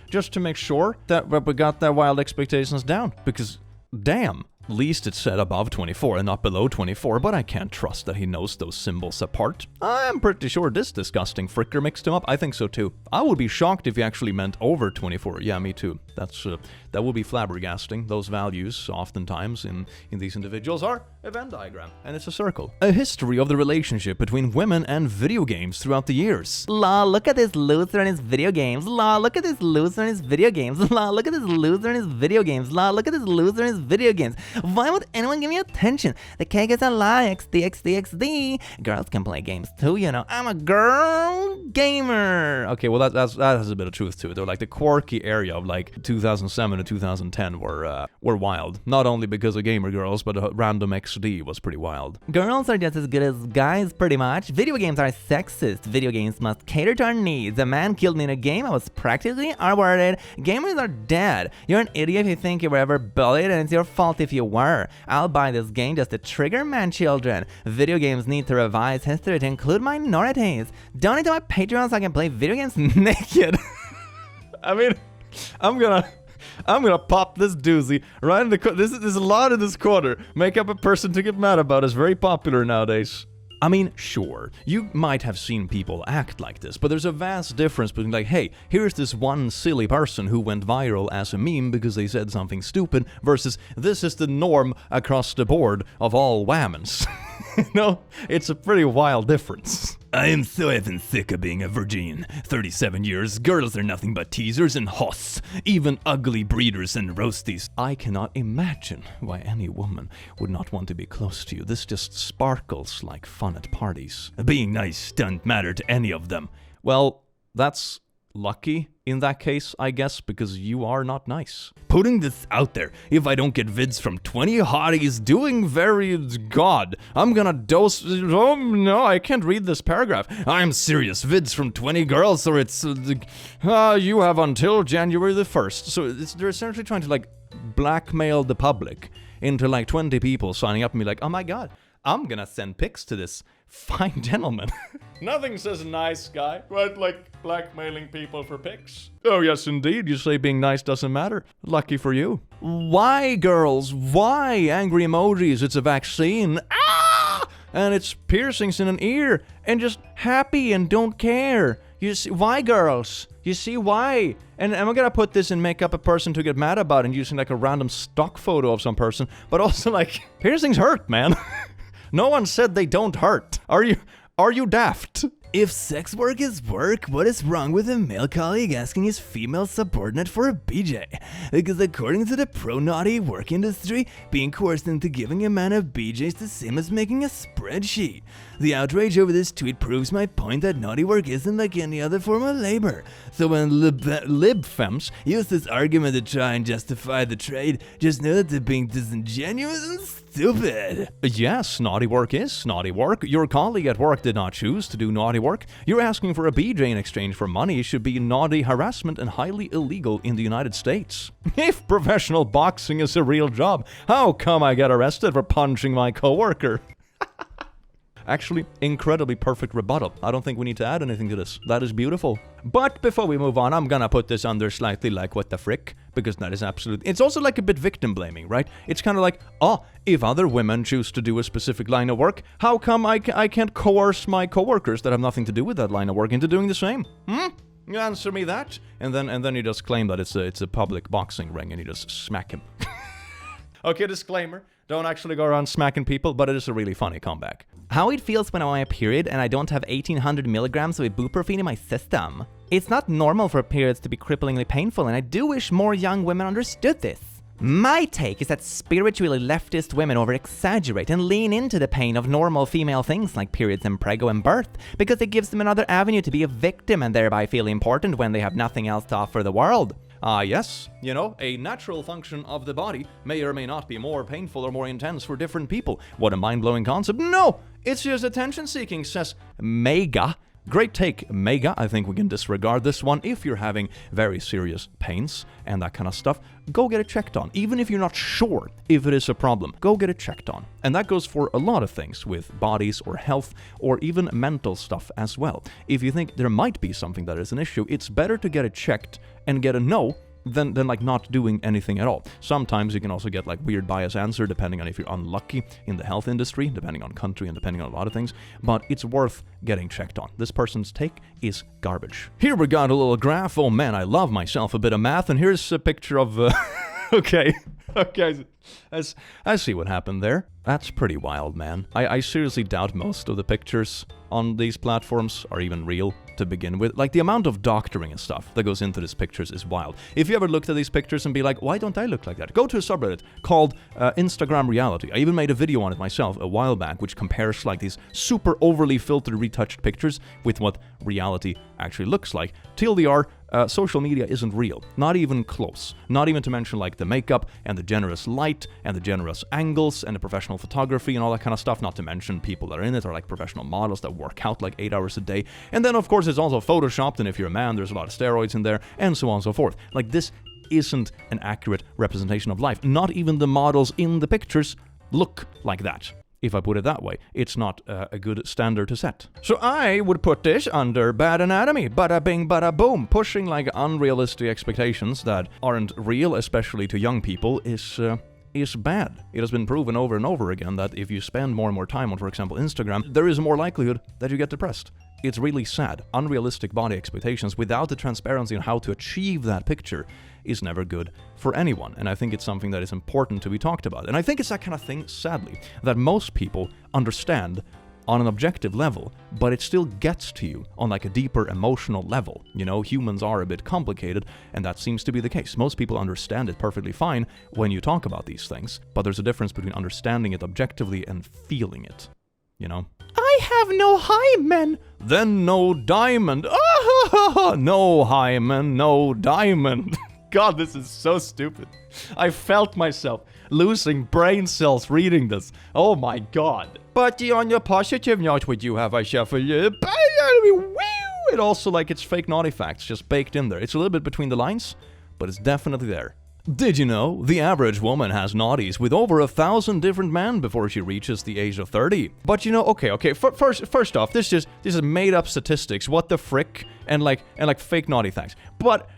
Just to make sure that we got their wild expectations down. Because, damn, at least it said above 24 and not below 24, but I can't trust that he knows those symbols apart. I'm pretty sure this disgusting fricker mixed him up. I think so too. I would be shocked if he actually meant over 24. Yeah, me too. That would be flabbergasting. Those values, oftentimes, in these individuals are a Venn diagram, and it's a circle. A history of the relationship between women and video games throughout the years. Lol, look at this loser in his video games. Lol, look at this loser in his video games. Lol, look at this loser in his video games. Lol, look at this loser in his video games. Why would anyone give me attention? The cake is a lie. XD. Girls can play games too, you know. I'm a girl gamer. Okay, well that has a bit of truth to it. They're like the quirky area of like 2007 to 2010 were wild. Not only because of gamer girls, but random XD was pretty wild. Girls are just as good as guys, pretty much. Video games are sexist. Video games must cater to our needs. A man killed me in a game. I was practically R-worded. Gamers are dead. You're an idiot if you think you were ever bullied, and it's your fault if you were. I'll buy this game just to trigger man children. Video games need to revise history to include minorities. Donate to my Patreon so I can play video games naked. I mean, I'm gonna pop this doozy right in the there's a lot in this corner. Make up a person to get mad about is very popular nowadays. I mean, sure, you might have seen people act like this, but there's a vast difference between like, hey, here's this one silly person who went viral as a meme because they said something stupid, versus this is the norm across the board of all whammons. It's a pretty wild difference. I am so effing sick of being a virgin. 37 years, girls are nothing but teasers and hosts, even ugly breeders and roasties. I cannot imagine why any woman would not want to be close to you. This just sparkles like fun at parties. Being nice doesn't matter to any of them. Well, that's lucky in that case, I guess, because you are not nice. Putting this out there, if I don't get vids from 20 hotties doing very God, I'm gonna dose. Oh no, I can't read this paragraph. I'm serious, vids from 20 girls, or it's you have until January the 1st. So they're essentially trying to like blackmail the public into like 20 people signing up and be like, oh my God, I'm gonna send pics to this fine gentleman. Nothing says nice guy, but like blackmailing people for pics. Oh yes, indeed. You say being nice doesn't matter. Lucky for you. Why, girls? Why? Angry emojis. It's a vaccine. Ah! And it's piercings in an ear. And just happy and don't care. You see, why, girls? You see, why? And I'm gonna put this and make up a person to get mad about and using like a random stock photo of some person. But also like, piercings hurt, man. No one said they don't hurt. Are you daft? If sex work is work, what is wrong with a male colleague asking his female subordinate for a BJ? Because according to the pro-naughty work industry, being coerced into giving a man a BJ is the same as making a spreadsheet. The outrage over this tweet proves my point that naughty work isn't like any other form of labor. So when lib-femmes use this argument to try and justify the trade, just know that they're being disingenuous and stupid. Yes, naughty work is naughty work. Your colleague at work did not choose to do naughty work. You're asking for a BJ in exchange for money. It should be naughty harassment and highly illegal in the United States. If professional boxing is a real job, how come I get arrested for punching my coworker? Actually, incredibly perfect rebuttal. I don't think we need to add anything to this. That is beautiful. But before we move on, I'm gonna put this under slightly like what the frick, because that is absolutely... It's also like a bit victim blaming, right? It's kind of like, oh, if other women choose to do a specific line of work, how come I can't coerce my coworkers that have nothing to do with that line of work into doing the same? You answer me that? And then you just claim that it's a public boxing ring and you just smack him. Okay, disclaimer. Don't actually go around smacking people, but it is a really funny comeback. How it feels when I'm on my period and I don't have 1800 milligrams of ibuprofen in my system. It's not normal for periods to be cripplingly painful, and I do wish more young women understood this. My take is that spiritually leftist women over-exaggerate and lean into the pain of normal female things like periods and prego and birth, because it gives them another avenue to be a victim and thereby feel important when they have nothing else to offer the world. Yes, you know, a natural function of the body may or may not be more painful or more intense for different people. What a mind-blowing concept. No, it's just attention-seeking, says Mega. Great take, Mega. I think we can disregard this one. If you're having very serious pains and that kind of stuff, go get it checked on. Even if you're not sure if it is a problem, go get it checked on. And that goes for a lot of things with bodies or health or even mental stuff as well. If you think there might be something that is an issue, it's better to get it checked and get a no than like not doing anything at all. Sometimes you can also get like weird bias answer depending on if you're unlucky in the health industry, depending on country and depending on a lot of things, but it's worth getting checked on. This person's take is garbage. Here we got a little graph. Oh man, I love myself a bit of math, and here's a picture of okay, I see what happened there. That's pretty wild, man. I seriously doubt most of the pictures on these platforms are even real to begin with. Like, the amount of doctoring and stuff that goes into these pictures is wild. If you ever looked at these pictures and be like, why don't I look like that? Go to a subreddit called Instagram Reality. I even made a video on it myself a while back, which compares like these super overly filtered, retouched pictures with what reality actually looks like. TLDR, social media isn't real. Not even close. Not even to mention like the makeup and the generous light and the generous angles and the professional photography and all that kind of stuff. Not to mention people that are in it are like professional models that work out like 8 hours a day. And then of course it's also photoshopped, and if you're a man there's a lot of steroids in there and so on and so forth. Like, this isn't an accurate representation of life. Not even the models in the pictures look like that. If I put it that way, it's not a good standard to set. So I would put this under bad anatomy. Bada bing, bada boom. Pushing like unrealistic expectations that aren't real, especially to young people, is bad. It has been proven over and over again that if you spend more and more time on, for example, Instagram, there is more likelihood that you get depressed. It's really sad. Unrealistic body expectations without the transparency on how to achieve that picture is never good for anyone. And I think it's something that is important to be talked about. And I think it's that kind of thing, sadly, that most people understand on an objective level, but it still gets to you on like a deeper emotional level. You know, humans are a bit complicated, and that seems to be the case. Most people understand it perfectly fine when you talk about these things, but there's a difference between understanding it objectively and feeling it, you know? I have no hymen. then no diamond. No hymen, no diamond. God, this is so stupid. I felt myself losing brain cells reading this. Oh my god. But on your positive note, would you have a shuffle? It also, like, it's fake naughty facts just baked in there. It's a little bit between the lines, but it's definitely there. Did you know the average woman has naughties with over 1,000 different men before she reaches the age of 30? But you know, okay. First off, this is made up statistics. What the frick? And like fake naughty facts. But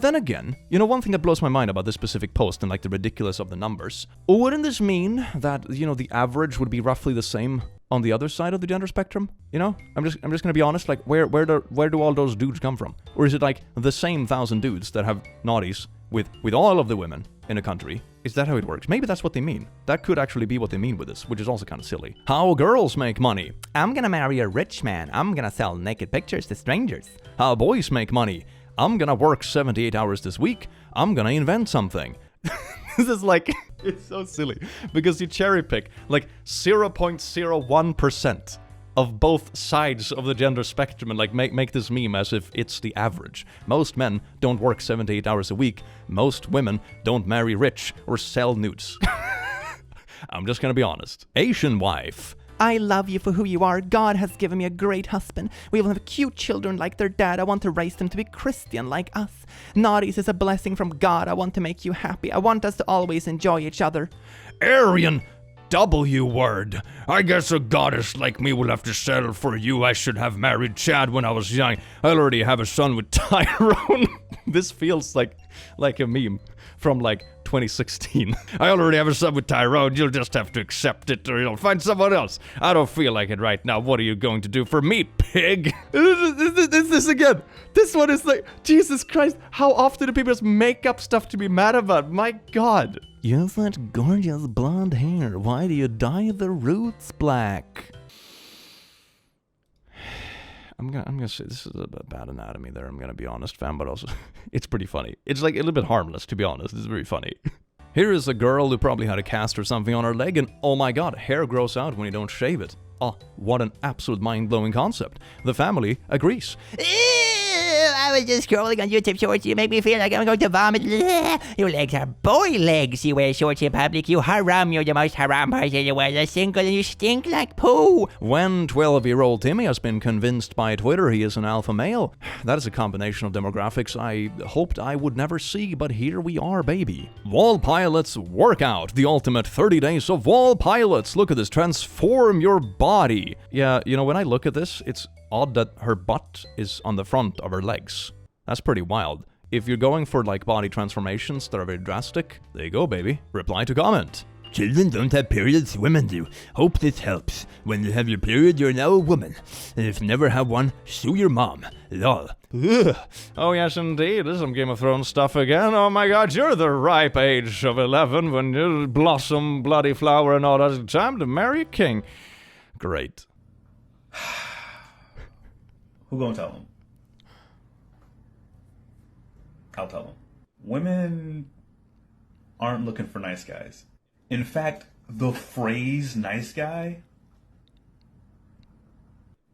then again, you know, one thing that blows my mind about this specific post and like the ridiculous of the numbers. Wouldn't this mean that, you know, the average would be roughly the same on the other side of the gender spectrum? You know, I'm just gonna be honest. Like, where do all those dudes come from? Or is it like the same 1,000 dudes that have naughties with all of the women in a country? Is that how it works? Maybe that's what they mean. That could actually be what they mean with this, which is also kind of silly. How girls make money. I'm gonna marry a rich man. I'm gonna sell naked pictures to strangers. How boys make money. I'm gonna work 78 hours this week. I'm gonna invent something. This is like, it's so silly because you cherry pick like 0.01% of both sides of the gender spectrum and like make this meme as if it's the average. Most men don't work 78 hours a week. Most women don't marry rich or sell nudes. I'm just gonna be honest. Asian wife. I love you for who you are. God has given me a great husband. We will have cute children like their dad. I want to raise them to be Christian like us. Naughties is a blessing from God. I want to make you happy. I want us to always enjoy each other. Aryan W word. I guess a goddess like me will have to settle for you. I should have married Chad when I was young. I already have a son with Tyrone. This feels like a meme from like 2016. I already have a son with Tyrone. You'll just have to accept it or you'll find someone else. I don't feel like it right now. What are you going to do for me, pig? This again. This one is like, Jesus Christ, how often do people just make up stuff to be mad about? My God. You have that gorgeous blonde hair. Why do you dye the roots black? I'm gonna say this is a bad anatomy there. I'm gonna be honest, fam, but also it's pretty funny. It's like a little bit harmless, to be honest. It's very funny. Here is a girl who probably had a cast or something on her leg, and oh my god, hair grows out when you don't shave it. Oh, what an absolute mind-blowing concept. The family agrees. I was just scrolling on YouTube Shorts. You make me feel like I'm going to vomit. Your legs are boy legs. You wear shorts in public. You haram. You're the most haram person in the world. You're single and you stink like poo. When 12-year-old Timmy has been convinced by Twitter he is an alpha male, that is a combination of demographics I hoped I would never see, but here we are, baby. Wall Pilots Workout. The ultimate 30 days of Wall Pilots. Look at this. Transform your body. Yeah, you know, when I look at this, it's odd that her butt is on the front of her legs. That's pretty wild. If you're going for like body transformations that are very drastic, there you go, baby. Reply to comment. Children don't have periods, women do. Hope this helps. When you have your period, you're now a woman. And if you never have one, sue your mom. Lol. Ugh. Oh yes, indeed. This is some Game of Thrones stuff again. Oh my god, you're the ripe age of 11 when you blossom, bloody flower and all that. It's time to marry a king. Great. Who gonna tell him? I'll tell him. Women aren't looking for nice guys. In fact, the phrase nice guy,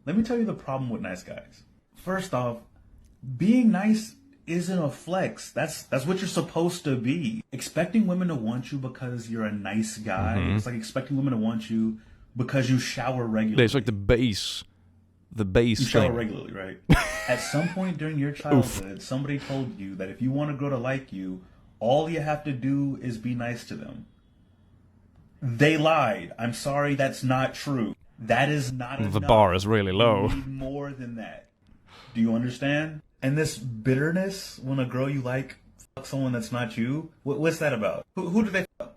let me tell you the problem with nice guys. First off, being nice isn't a flex. That's what you're supposed to be. Expecting women to want you because you're a nice guy, it's like expecting women to want you because you shower regularly. It's like the base You shower thing. regularly, right? At some point during your childhood, somebody told you that if you want a girl to like you, all you have to do is be nice to them. They lied. I'm sorry, that's not true. That is not enough. The bar is really low. You need more than that. Do you understand? And this bitterness when a girl you like fucks someone that's not you, what's that about? Who did they fuck?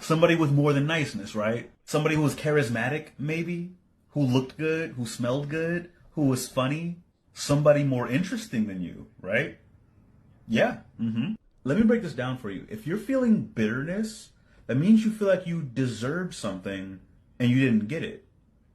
Somebody with more than niceness, right? Somebody who was charismatic, maybe? Who looked good, who smelled good, who was funny, somebody more interesting than you, right? Yeah. Let me break this down for you. If you're feeling bitterness, that means you feel like you deserved something and you didn't get it,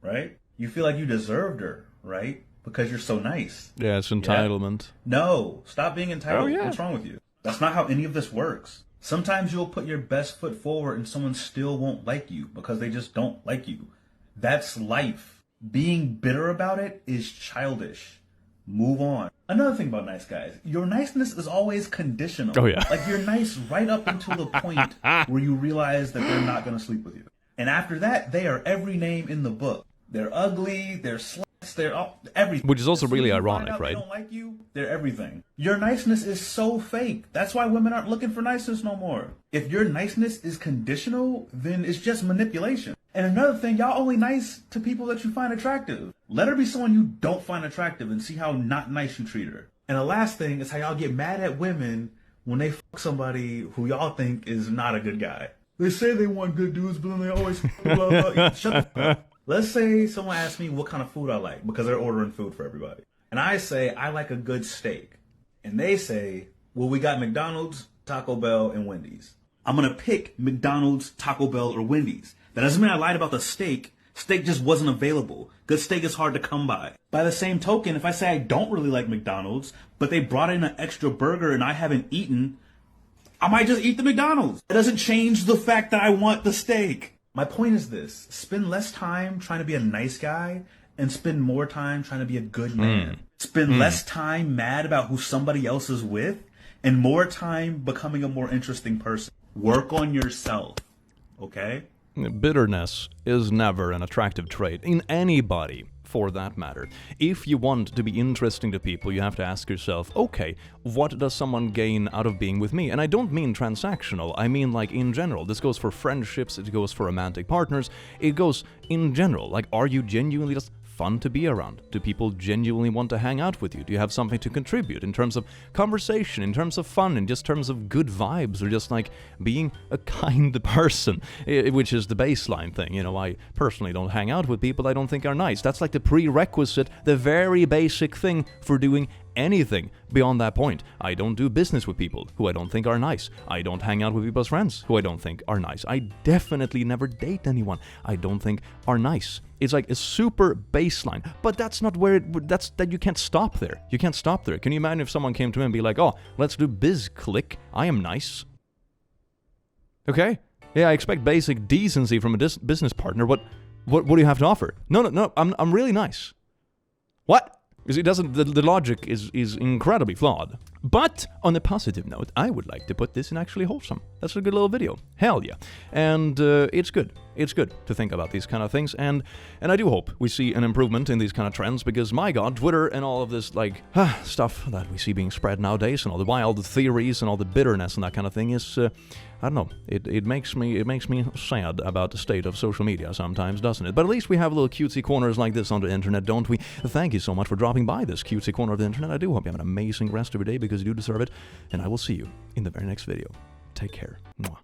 right? You feel like you deserved her, right? Because you're so nice. Yeah, it's entitlement. Yeah? No, stop being entitled. Oh, yeah. What's wrong with you? That's not how any of this works. Sometimes you'll put your best foot forward and someone still won't like you because they just don't like you. That's life. Being bitter about it is childish. Move on. Another thing about nice guys, your niceness is always conditional. Oh, yeah. Like, you're nice right up until the point where you realize that they're not going to sleep with you. And after that, they are every name in the book. They're ugly, they're sluts, they're everything. Which is also As soon really as you find ironic, out right? They don't like you, they're everything. Your niceness is so fake. That's why women aren't looking for niceness no more. If your niceness is conditional, then it's just manipulation. And another thing, y'all only nice to people that you find attractive. Let her be someone you don't find attractive and see how not nice you treat her. And the last thing is how y'all get mad at women when they fuck somebody who y'all think is not a good guy. They say they want good dudes, but then they always blah, blah. Shut the fuck up. Let's say someone asks me what kind of food I like because they're ordering food for everybody. And I say, I like a good steak. And they say, well, we got McDonald's, Taco Bell, and Wendy's. I'm going to pick McDonald's, Taco Bell, or Wendy's. That doesn't mean I lied about the steak. Steak just wasn't available. Good steak is hard to come by. By the same token, if I say I don't really like McDonald's, but they brought in an extra burger and I haven't eaten, I might just eat the McDonald's. It doesn't change the fact that I want the steak. My point is this. Spend less time trying to be a nice guy and spend more time trying to be a good man. Spend less time mad about who somebody else is with and more time becoming a more interesting person. Work on yourself, okay? Bitterness is never an attractive trait in anybody, for that matter. If you want to be interesting to people, you have to ask yourself, okay, what does someone gain out of being with me? And I don't mean transactional, I mean like in general. This goes for friendships, it goes for romantic partners, it goes in general. Like, are you genuinely just fun to be around? Do people genuinely want to hang out with you? Do you have something to contribute in terms of conversation, in terms of fun, in just terms of good vibes, or just like being a kind person, which is the baseline thing. You know, I personally don't hang out with people I don't think are nice. That's like the prerequisite, the very basic thing for doing anything beyond that point. I don't do business with people who I don't think are nice. I don't hang out with people's friends who I don't think are nice. I definitely never date anyone I don't think are nice. It's like a super baseline, but that's not where that you can't stop there. You can't stop there. Can you imagine if someone came to me and be like, oh, let's do biz click. I am nice. Okay? Yeah, I expect basic decency from a business partner. What do you have to offer? No, I'm really nice. What? Because it doesn't. The logic is incredibly flawed. But on a positive note, I would like to put this in actually wholesome. That's a good little video. Hell yeah. And it's good. It's good to think about these kind of things. And I do hope we see an improvement in these kind of trends, because my god, Twitter and all of this like stuff that we see being spread nowadays, and all the wild theories and all the bitterness and that kind of thing is I don't know. It makes me sad about the state of social media sometimes, doesn't it? But at least we have little cutesy corners like this on the internet, don't we? Thank you so much for dropping by this cutesy corner of the internet. I do hope you have an amazing rest of your day, because you do deserve it. And I will see you in the very next video. Take care. Mwah.